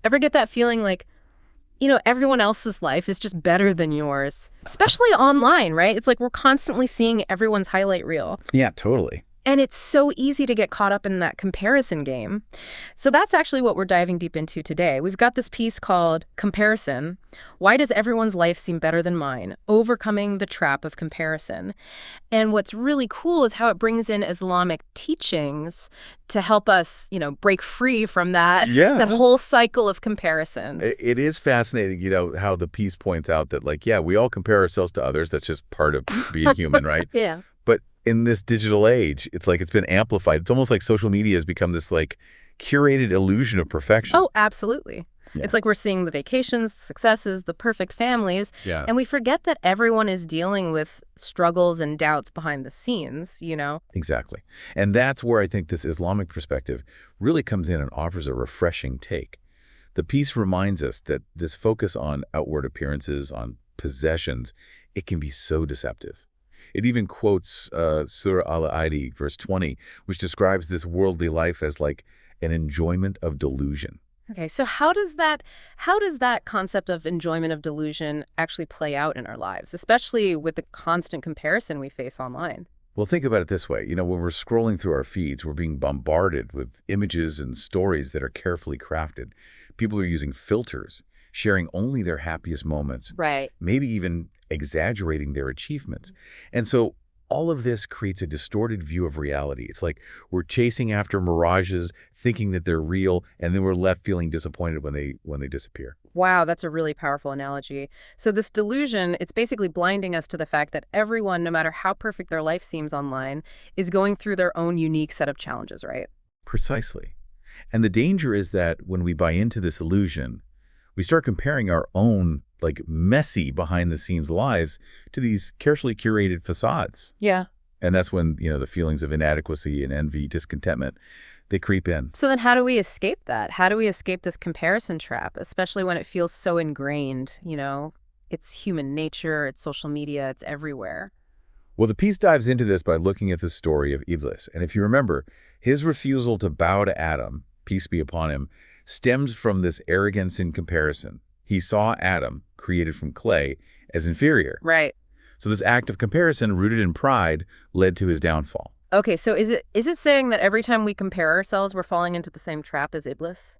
Ever get that feeling like, everyone else's life is just better than yours, especially online, right? It's like we're constantly seeing everyone's highlight reel. Yeah, totally. And it's so easy to get caught up in that comparison game. So that's actually what we're diving deep into today. We've got this piece called Comparison. Why does everyone's life seem better than mine? Overcoming the trap of comparison. And what's really cool is how it brings in Islamic teachings to help us, break free from that, Yeah. that whole cycle of comparison. It is fascinating, how the piece points out that, like, yeah, we all compare ourselves to others. That's just part of being human, right? Yeah. But in this digital age, it's like it's been amplified. It's almost like social media has become this, like, curated illusion of perfection. Oh, absolutely. Yeah. It's like we're seeing the vacations, the successes, the perfect families, Yeah. and we forget that everyone is dealing with struggles and doubts behind the scenes. Exactly. And that's where I think this Islamic perspective really comes in and offers a refreshing take. The piece reminds us that this focus on outward appearances, on possessions, it can be so deceptive. It even quotes Surah Al-Aidi, verse 20, which describes this worldly life as like an enjoyment of delusion. Okay, so how does that concept of enjoyment of delusion actually play out in our lives, especially with the constant comparison we face online? Well, think about it this way. When we're scrolling through our feeds, we're being bombarded with images and stories that are carefully crafted. People are using filters, sharing only their happiest moments, Right. maybe even exaggerating their achievements. And so all of this creates a distorted view of reality. It's like we're chasing after mirages, thinking that they're real, and then we're left feeling disappointed when they disappear. Wow, that's a really powerful analogy. So this delusion, it's basically blinding us to the fact that everyone, no matter how perfect their life seems online, is going through their own unique set of challenges, right? Precisely. And the danger is that when we buy into this illusion, we start comparing our own, like, messy behind-the-scenes lives to these carefully curated facades. Yeah. And that's when, the feelings of inadequacy and envy, discontentment, they creep in. So then how do we escape that? How do we escape this comparison trap, especially when it feels so ingrained? It's human nature, it's social media, it's everywhere. Well, the piece dives into this by looking at the story of Iblis. And if you remember, his refusal to bow to Adam, peace be upon him, stems from this arrogance in comparison. He saw Adam, created from clay, as inferior. Right. So this act of comparison, rooted in pride, led to his downfall. Okay, so is it saying that every time we compare ourselves, we're falling into the same trap as Iblis?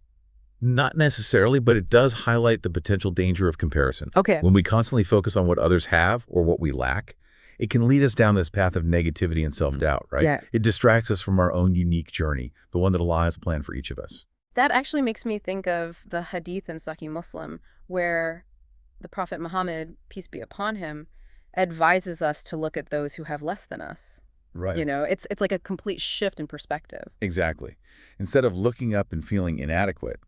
Not necessarily, but it does highlight the potential danger of comparison. Okay. When we constantly focus on what others have or what we lack, it can lead us down this path of negativity and self-doubt, right? Yeah. It distracts us from our own unique journey, the one that Allah has planned for each of us. That actually makes me think of the hadith in Sahih Muslim, where the Prophet Muhammad, peace be upon him, advises us to look at those who have less than us. Right. It's like a complete shift in perspective. Exactly. Instead of looking up and feeling inadequate,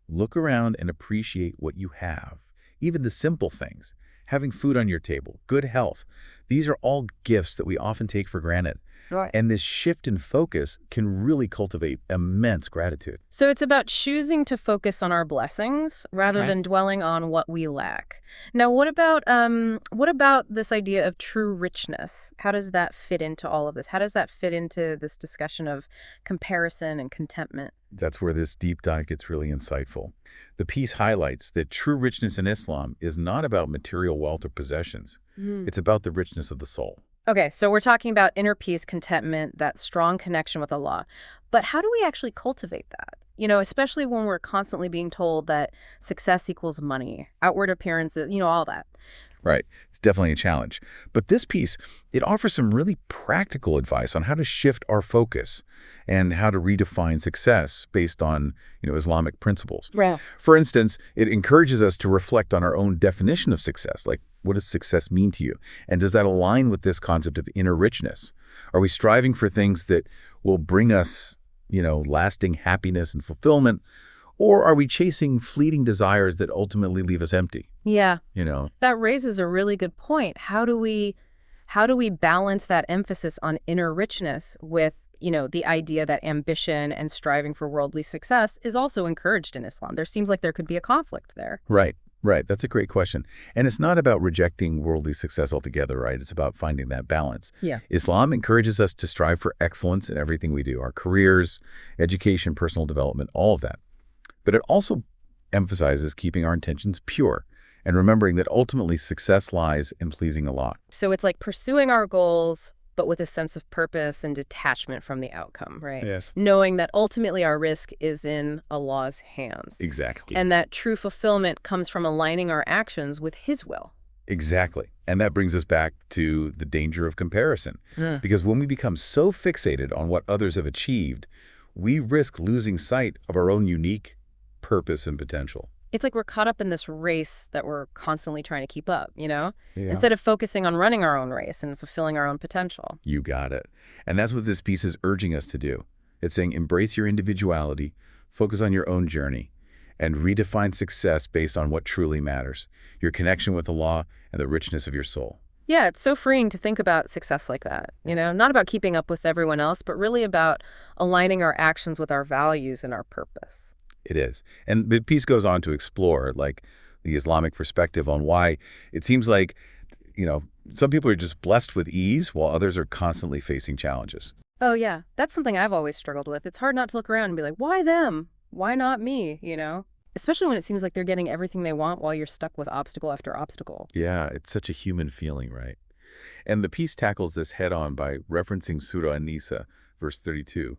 look around and appreciate what you have. Even the simple things, having food on your table, good health, these are all gifts that we often take for granted. Right. And this shift in focus can really cultivate immense gratitude. So it's about choosing to focus on our blessings rather Right. than dwelling on what we lack. Now, what about this idea of true richness? How does that fit into all of this? How does that fit into this discussion of comparison and contentment? That's where this deep dive gets really insightful. The piece highlights that true richness in Islam is not about material wealth or possessions. It's about the richness of the soul. Okay, so we're talking about inner peace, contentment, that strong connection with Allah. But how do we actually cultivate that? Especially when we're constantly being told that success equals money, outward appearances, all that. Right. It's definitely a challenge. But this piece, it offers some really practical advice on how to shift our focus and how to redefine success based on, Islamic principles. Right. For instance, it encourages us to reflect on our own definition of success. Like, what does success mean to you? And does that align with this concept of inner richness? Are we striving for things that will bring us, lasting happiness and fulfillment? Or are we chasing fleeting desires that ultimately leave us empty? Yeah. You know? That raises a really good point. How do we balance that emphasis on inner richness with, the idea that ambition and striving for worldly success is also encouraged in Islam? There seems like there could be a conflict there. Right. Right. That's a great question. And it's not about rejecting worldly success altogether, right? It's about finding that balance. Yeah. Islam encourages us to strive for excellence in everything we do, our careers, education, personal development, all of that. But it also emphasizes keeping our intentions pure and remembering that ultimately success lies in pleasing Allah. So it's like pursuing our goals, but with a sense of purpose and detachment from the outcome, right? Yes. Knowing that ultimately our risk is in Allah's hands. Exactly. And that true fulfillment comes from aligning our actions with His will. Exactly. And that brings us back to the danger of comparison. Mm. Because when we become so fixated on what others have achieved, we risk losing sight of our own unique purpose and potential. It's like we're caught up in this race that we're constantly trying to keep up, Yeah. Instead of focusing on running our own race and fulfilling our own potential. You got it. And that's what this piece is urging us to do. It's saying embrace your individuality, focus on your own journey, and redefine success based on what truly matters, your connection with Allah and the richness of your soul. Yeah, it's so freeing to think about success like that, not about keeping up with everyone else, but really about aligning our actions with our values and our purpose. It is. And the piece goes on to explore, like, the Islamic perspective on why it seems like, some people are just blessed with ease while others are constantly facing challenges. Oh, yeah, that's something I've always struggled with. It's hard not to look around and be like, why them? Why not me, Especially when it seems like they're getting everything they want while you're stuck with obstacle after obstacle. Yeah, it's such a human feeling, right? And the piece tackles this head-on by referencing Surah An-Nisa, verse 32.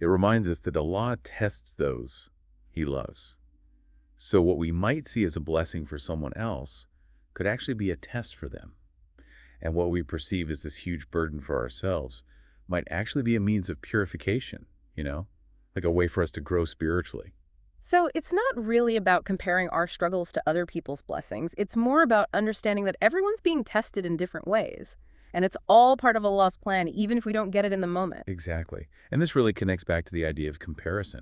It reminds us that Allah tests those He loves. So what we might see as a blessing for someone else could actually be a test for them. And what we perceive as this huge burden for ourselves might actually be a means of purification, like a way for us to grow spiritually. So it's not really about comparing our struggles to other people's blessings. It's more about understanding that everyone's being tested in different ways. And it's all part of Allah's plan, even if we don't get it in the moment. Exactly. And this really connects back to the idea of comparison.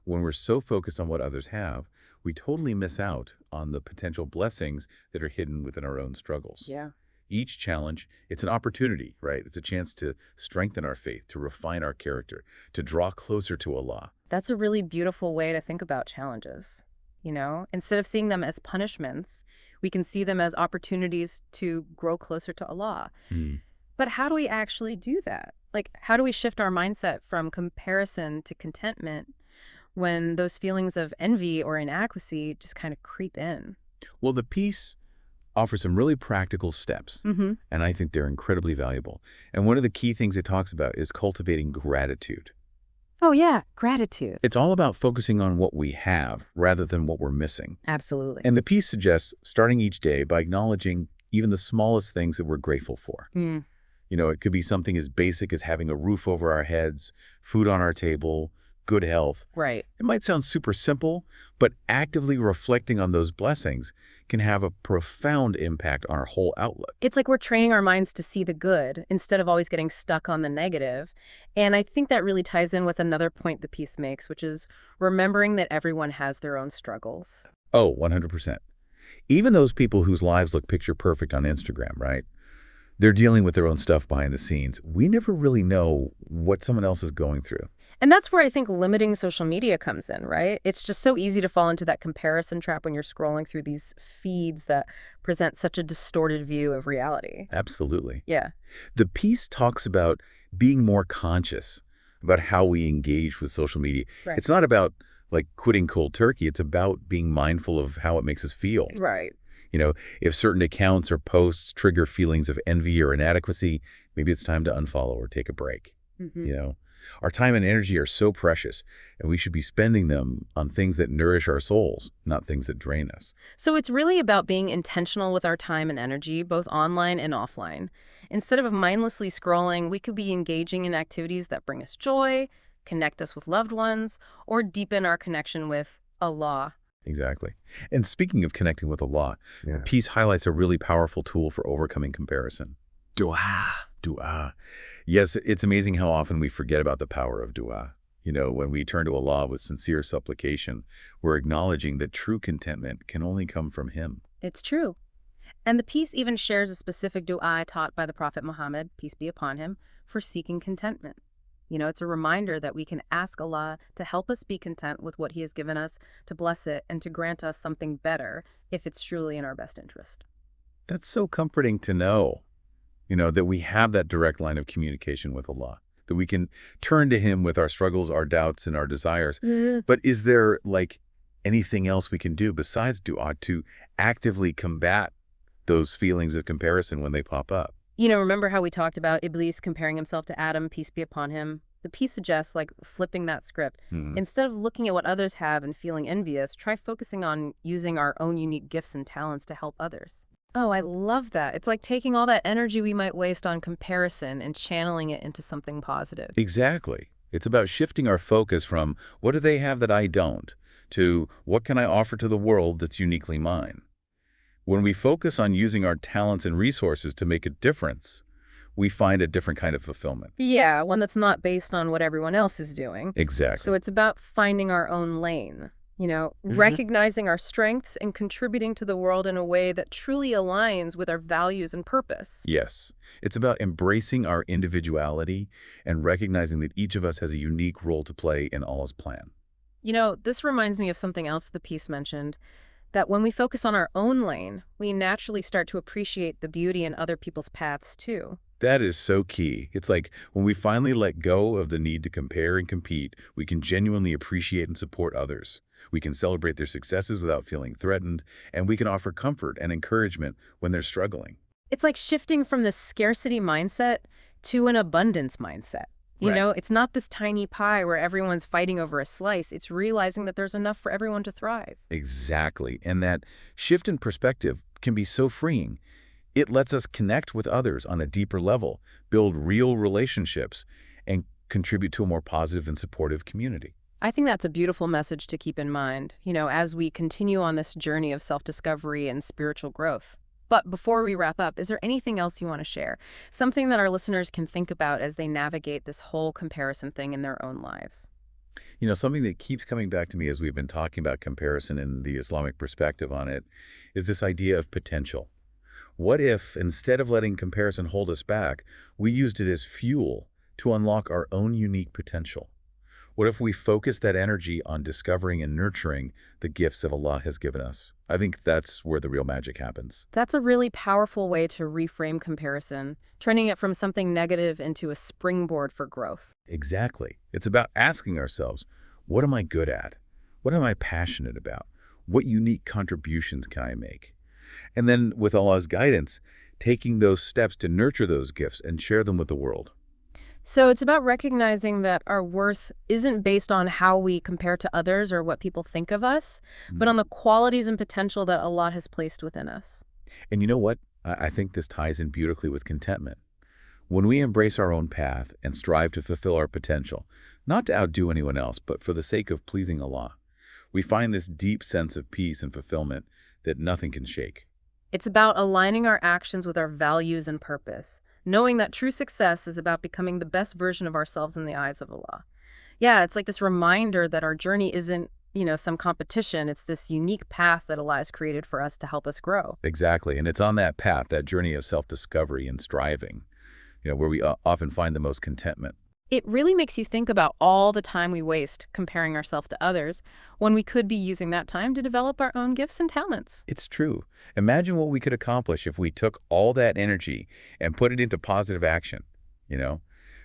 When we're so focused on what others have, we totally miss out on the potential blessings that are hidden within our own struggles. Yeah. Each challenge, it's an opportunity, right? It's a chance to strengthen our faith, to refine our character, to draw closer to Allah. That's a really beautiful way to think about challenges. Instead of seeing them as punishments, we can see them as opportunities to grow closer to Allah. But how do we actually do that? Like, how do we shift our mindset from comparison to contentment when those feelings of envy or inadequacy just kind of creep in? Well, the piece offers some really practical steps, and I think they're incredibly valuable. And one of the key things it talks about is cultivating gratitude. Oh, yeah, gratitude. It's all about focusing on what we have rather than what we're missing. Absolutely. And the piece suggests starting each day by acknowledging even the smallest things that we're grateful for. It could be something as basic as having a roof over our heads, food on our table, good health. Right. It might sound super simple, but actively reflecting on those blessings can have a profound impact on our whole outlook. It's like we're training our minds to see the good instead of always getting stuck on the negative. And I think that really ties in with another point the piece makes, which is remembering that everyone has their own struggles. Oh, 100%. Even those people whose lives look picture perfect on Instagram, right? They're dealing with their own stuff behind the scenes. We never really know what someone else is going through. And that's where I think limiting social media comes in, right? It's just so easy to fall into that comparison trap when you're scrolling through these feeds that present such a distorted view of reality. Absolutely. Yeah. The piece talks about being more conscious about how we engage with social media. Right. It's not about like quitting cold turkey. It's about being mindful of how it makes us feel. Right. If certain accounts or posts trigger feelings of envy or inadequacy, maybe it's time to unfollow or take a break. Our time and energy are so precious, and we should be spending them on things that nourish our souls, not things that drain us. So it's really about being intentional with our time and energy, both online and offline. Instead of mindlessly scrolling, we could be engaging in activities that bring us joy, connect us with loved ones, or deepen our connection with Allah. Exactly. And speaking of connecting with Allah, the piece highlights a really powerful tool for overcoming comparison. Dua. Dua. Yes, it's amazing how often we forget about the power of dua. When we turn to Allah with sincere supplication, we're acknowledging that true contentment can only come from Him. It's true. And the piece even shares a specific dua taught by the Prophet Muhammad, peace be upon him, for seeking contentment. It's a reminder that we can ask Allah to help us be content with what He has given us, to bless it, and to grant us something better if it's truly in our best interest. That's so comforting to know, that we have that direct line of communication with Allah, that we can turn to Him with our struggles, our doubts, and our desires. But is there, anything else we can do besides du'a to actively combat those feelings of comparison when they pop up? Remember how we talked about Iblis comparing himself to Adam, peace be upon him? The piece suggests, like, flipping that script. Hmm. Instead of looking at what others have and feeling envious, try focusing on using our own unique gifts and talents to help others. Oh, I love that. It's like taking all that energy we might waste on comparison and channeling it into something positive. Exactly. It's about shifting our focus from what do they have that I don't to what can I offer to the world that's uniquely mine. When we focus on using our talents and resources to make a difference, we find a different kind of fulfillment. Yeah, one that's not based on what everyone else is doing. So Exactly. it's about finding our own lane, Hmm. recognizing our strengths and contributing to the world in a way that truly aligns with our values and purpose. Yes. It's about embracing our individuality and recognizing that each of us has a unique role to play in Allah's plan. This reminds me of something else the piece mentioned, that when we focus on our own lane, we naturally start to appreciate the beauty in other people's paths too. That is so key. It's like when we finally let go of the need to compare and compete, we can genuinely appreciate and support others. We can celebrate their successes without feeling threatened, and we can offer comfort and encouragement when they're struggling. It's like shifting from this scarcity mindset to an abundance mindset. Right. It's not this tiny pie where everyone's fighting over a slice. It's realizing that there's enough for everyone to thrive. Exactly. And that shift in perspective can be so freeing. It lets us connect with others on a deeper level, build real relationships, and contribute to a more positive and supportive community. I think that's a beautiful message to keep in mind, as we continue on this journey of self-discovery and spiritual growth. But before we wrap up, is there anything else you want to share? Something that our listeners can think about as they navigate this whole comparison thing in their own lives? Something that keeps coming back to me as we've been talking about comparison and the Islamic perspective on it is this idea of potential. What if, instead of letting comparison hold us back, we used it as fuel to unlock our own unique potential? What if we focus that energy on discovering and nurturing the gifts that Allah has given us? I think that's where the real magic happens. That's a really powerful way to reframe comparison, turning it from something negative into a springboard for growth. Exactly. It's about asking ourselves, what am I good at? What am I passionate about? What unique contributions can I make? And then, with Allah's guidance, taking those steps to nurture those gifts and share them with the world. So it's about recognizing that our worth isn't based on how we compare to others or what people think of us, but on the qualities and potential that Allah has placed within us. And you know what? I think this ties in beautifully with contentment. When we embrace our own path and strive to fulfill our potential, not to outdo anyone else, but for the sake of pleasing Allah, we find this deep sense of peace and fulfillment that nothing can shake. It's about aligning our actions with our values and purpose, knowing that true success is about becoming the best version of ourselves in the eyes of Allah. Yeah, it's like this reminder that our journey isn't, some competition. It's this unique path that Allah has created for us to help us grow. Exactly. And it's on that path, that journey of self-discovery and striving, where we often find the most contentment. It really makes you think about all the time we waste comparing ourselves to others when we could be using that time to develop our own gifts and talents. It's true. Imagine what we could accomplish if we took all that energy and put it into positive action, you know?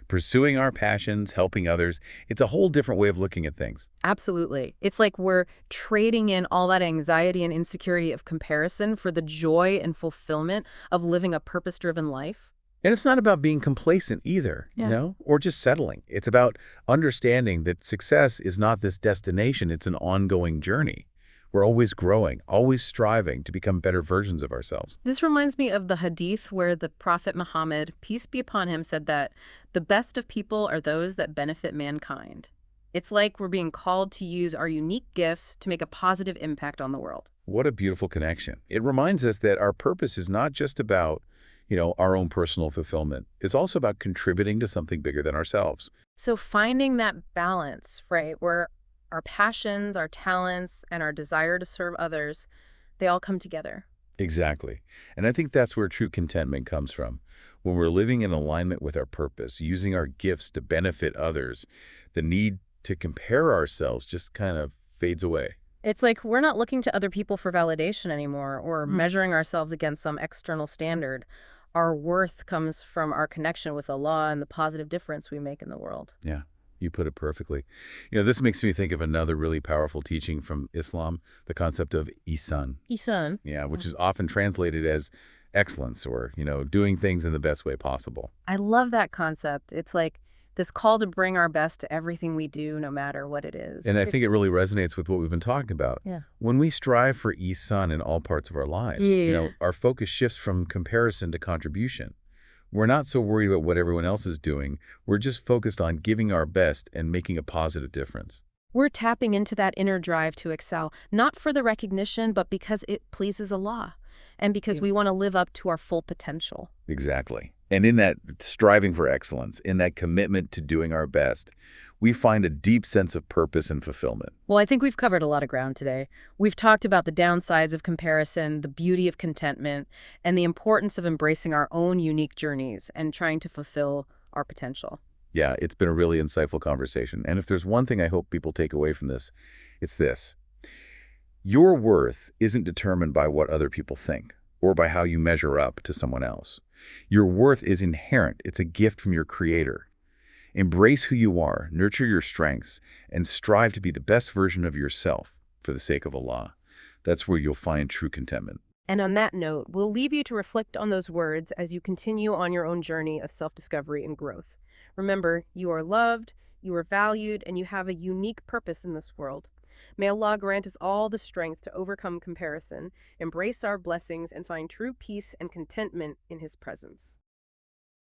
Pursuing our passions, helping others, it's a whole different way of looking at things. Absolutely. It's like we're trading in all that anxiety and insecurity of comparison for the joy and fulfillment of living a purpose-driven life. And it's not about being complacent either, Yeah. or just settling. It's about understanding that success is not this destination, it's an ongoing journey. We're always growing, always striving to become better versions of ourselves. This reminds me of the hadith where the Prophet Muhammad, peace be upon him, said that the best of people are those that benefit mankind. It's like we're being called to use our unique gifts to make a positive impact on the world. What a beautiful connection. It reminds us that our purpose is not just about, our own personal fulfillment. It's also about contributing to something bigger than ourselves. So finding that balance, right, where our passions, our talents, and our desire to serve others, they all come together. Exactly. And I think that's where true contentment comes from. When we're living in alignment with our purpose, using our gifts to benefit others, the need to compare ourselves just kind of fades away. It's like we're not looking to other people for validation anymore or measuring ourselves against some external standard. Our worth comes from our connection with Allah and the positive difference we make in the world. Yeah. You put it perfectly. This makes me think of another really powerful teaching from Islam, the concept of ihsan. Isan. Yeah, which is often translated as excellence or, doing things in the best way possible. I love that concept. It's like this call to bring our best to everything we do, no matter what it is. And I think it really resonates with what we've been talking about. Yeah. When we strive for ihsan in all parts of our lives, Yeah. our focus shifts from comparison to contribution. We're not so worried about what everyone else is doing. We're just focused on giving our best and making a positive difference. We're tapping into that inner drive to excel, not for the recognition, but because it pleases Allah, and because we want to live up to our full potential. Exactly. And in that striving for excellence, in that commitment to doing our best, we find a deep sense of purpose and fulfillment. Well, I think we've covered a lot of ground today. We've talked about the downsides of comparison, the beauty of contentment, and the importance of embracing our own unique journeys and trying to fulfill our potential. Yeah, it's been a really insightful conversation. And if there's one thing I hope people take away from this, it's this. Your worth isn't determined by what other people think or by how you measure up to someone else. Your worth is inherent. It's a gift from your creator. Embrace who you are, nurture your strengths, and strive to be the best version of yourself for the sake of Allah. That's where you'll find true contentment. And on that note, we'll leave you to reflect on those words as you continue on your own journey of self-discovery and growth. Remember, you are loved, you are valued, and you have a unique purpose in this world. May Allah grant us all the strength to overcome comparison, embrace our blessings, and find true peace and contentment in His presence.